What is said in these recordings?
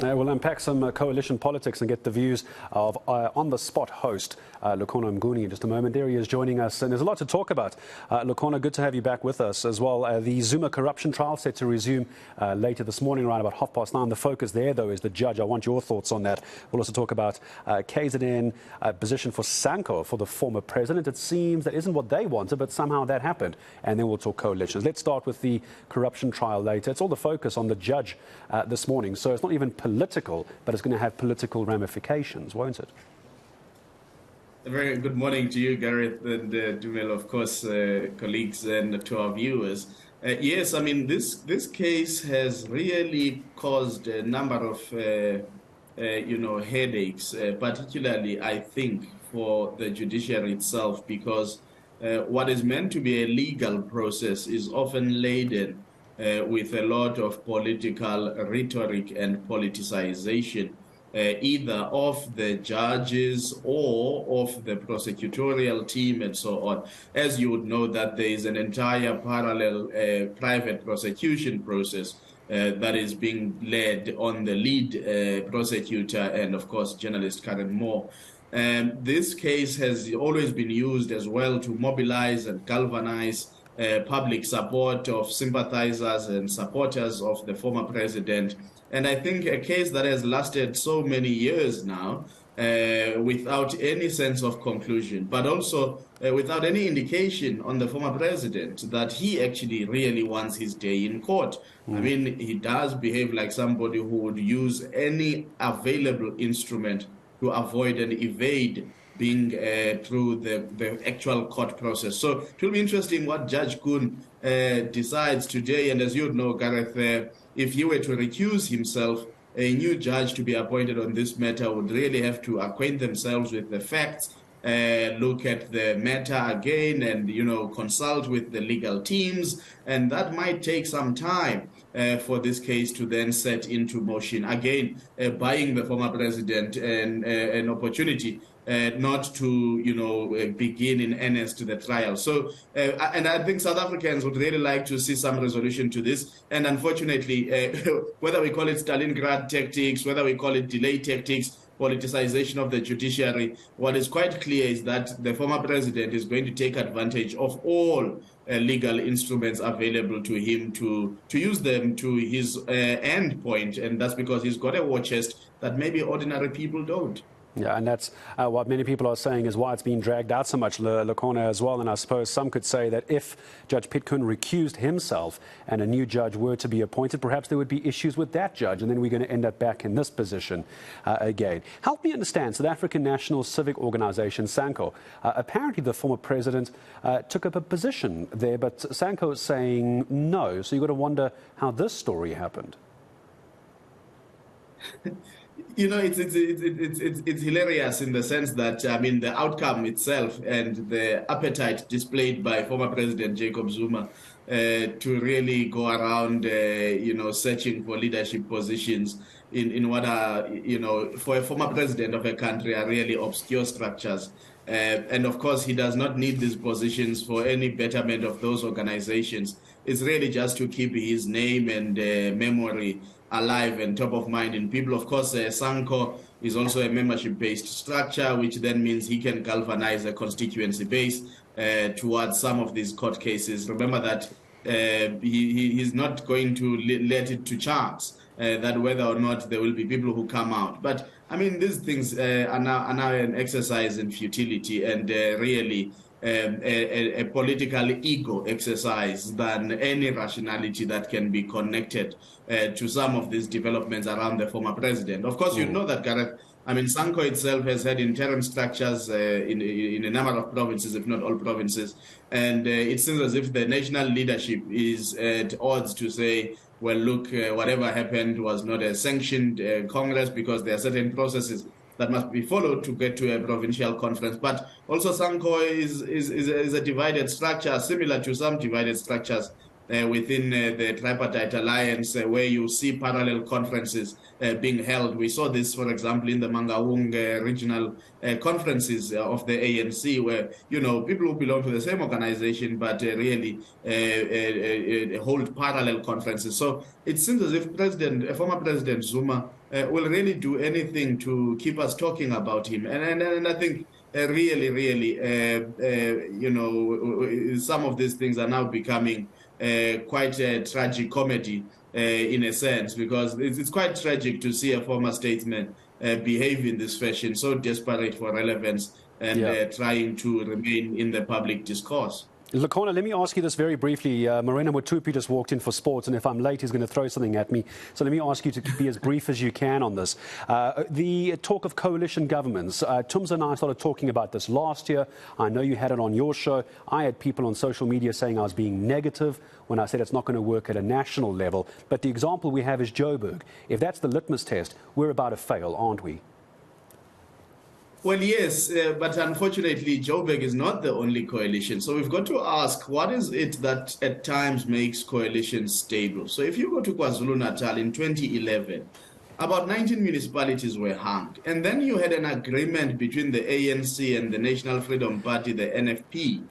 We'll unpack some coalition politics and get the views of on-the-spot host Lukhona Mnguni in just a moment. There he is joining us, and there's a lot to talk about. Lukhona, good to have you back with us as well. The Zuma corruption trial set to resume later this morning, around about 9:30. The focus there, though, is the judge. I want your thoughts on that. We'll also talk about KZN position for Sanko, for the former president. It seems that isn't what they wanted, but somehow that happened. And then we'll talk coalitions. Let's start with the corruption trial later. It's all the focus on the judge this morning, so it's not even political, but it's going to have political ramifications, won't it? A very good morning to you, Gareth, and Dumelo, of course, colleagues, and to our viewers. Yes, I mean, this case has really caused a number of, headaches, particularly, I think, for the judiciary itself, because what is meant to be a legal process is often laden with a lot of political rhetoric and politicization, either of the judges or of the prosecutorial team and so on. As you would know, that there is an entire parallel private prosecution process that is being led on the lead prosecutor and, of course, journalist Karen Moore. This case has always been used as well to mobilize and galvanize public support of sympathizers and supporters of the former president. And I think a case that has lasted so many years now without any sense of conclusion, but also without any indication on the former president that he actually really wants his day in court. I mean, he does behave like somebody who would use any available instrument to avoid and evade being through the actual court process. So it will be interesting what Judge Kun decides today. And as you know, Gareth, if he were to recuse himself, a new judge to be appointed on this matter would really have to acquaint themselves with the facts, look at the matter again, and consult with the legal teams, and that might take some time for this case to then set into motion. Again, buying the former president an opportunity not to, begin in earnest the trial. So, and I think South Africans would really like to see some resolution to this. And unfortunately, whether we call it Stalingrad tactics, whether we call it delay tactics, politicization of the judiciary, what is quite clear is that the former president is going to take advantage of all legal instruments available to him to use them to his end point. And that's because he's got a war chest that maybe ordinary people don't. Yeah, and that's what many people are saying is why it's been dragged out so much, Lukhona, as well. And I suppose some could say that if Judge Pitkun recused himself and a new judge were to be appointed, perhaps there would be issues with that judge, and then we're going to end up back in this position again. Help me understand, South African National Civic Organisation, Sanko, apparently the former president took up a position there, but Sanko is saying no. So you've got to wonder how this story happened. It's hilarious in the sense that, I mean, the outcome itself and the appetite displayed by former President Jacob Zuma to really go around, searching for leadership positions in what are, for a former president of a country are really obscure structures. And of course, he does not need these positions for any betterment of those organizations. It's really just to keep his name and memory alive and top of mind in people. Of course, Sanko is also a membership-based structure, which then means he can galvanize a constituency base towards some of these court cases. Remember that he's not going to let it to chance that whether or not there will be people who come out. But I mean, these things are now an exercise in futility and really a political ego exercise than any rationality that can be connected to some of these developments around the former president. Of course, you know that, Gareth. I mean, Sanko itself has had interim structures in a number of provinces, if not all provinces. And it seems as if the national leadership is at odds to say, well, look, whatever happened was not a sanctioned Congress, because there are certain processes that must be followed to get to a provincial conference. But also Sanko is a divided structure, similar to some divided structures within the tripartite alliance, where you see parallel conferences being held. We saw this, for example, in the Mangaung regional conferences of the ANC, where, people who belong to the same organization, but really hold parallel conferences. So it seems as if former President Zuma will really do anything to keep us talking about him. And I think really, some of these things are now becoming quite a tragic comedy in a sense, because it's quite tragic to see a former statesman behave in this fashion, so desperate for relevance and trying to remain in the public discourse. Lukhona, let me ask you this very briefly. Morena Mutupi just walked in for sports, and if I'm late, he's going to throw something at me. So let me ask you to be as brief as you can on this. The talk of coalition governments. Tumza and I started talking about this last year. I know you had it on your show. I had people on social media saying I was being negative when I said it's not going to work at a national level. But the example we have is Joburg. If that's the litmus test, we're about to fail, aren't we? Well, yes, but unfortunately, Joburg is not the only coalition. So we've got to ask, what is it that at times makes coalitions stable? So if you go to KwaZulu-Natal in 2011, about 19 municipalities were hanged. And then you had an agreement between the ANC and the National Freedom Party, the NFP.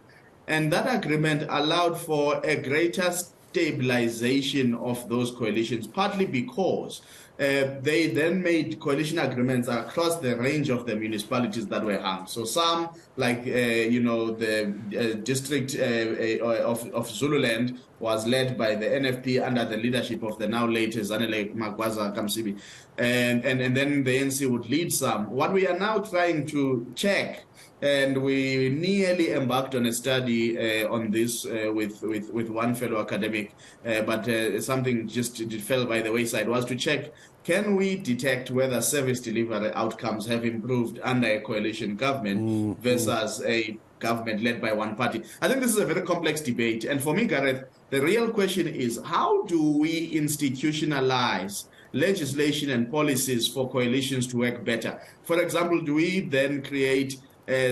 And that agreement allowed for a greater stabilization of those coalitions, partly because they then made coalition agreements across the range of the municipalities that were harmed. So some, like, the district of Zululand was led by the NFP under the leadership of the now late Zanele Magwaza Kamsibi. And then the ANC would lead some. What we are now trying to check, and we nearly embarked on a study on this with one fellow academic, but something just fell by the wayside, was to check, can we detect whether service delivery outcomes have improved under a coalition government versus a government led by one party? I think this is a very complex debate. And for me, Gareth, the real question is, how do we institutionalize legislation and policies for coalitions to work better? For example, do we then create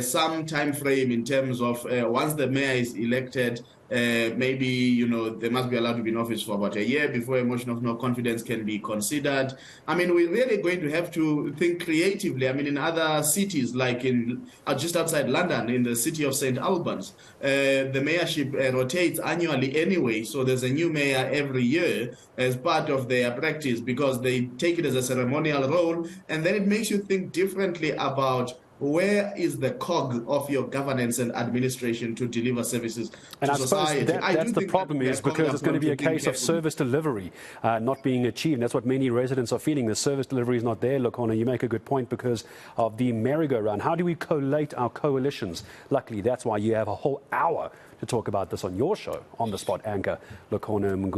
some time frame in terms of once the mayor is elected, maybe, they must be allowed to be in office for about a year before a motion of no confidence can be considered. I mean, we're really going to have to think creatively. I mean, in other cities, like in just outside London, in the city of St. Albans, the mayorship rotates annually anyway. So there's a new mayor every year as part of their practice, because they take it as a ceremonial role. And then it makes you think differently about where is the cog of your governance and administration to deliver services and to society. That's the problem, is because it's going to be a case of service delivery not being achieved. That's what many residents are feeling. The service delivery is not there, Lukhona. You make a good point because of the merry-go-round. How do we collate our coalitions? Luckily, that's why you have a whole hour to talk about this on your show, On the Spot anchor, Lukhona Mnguni.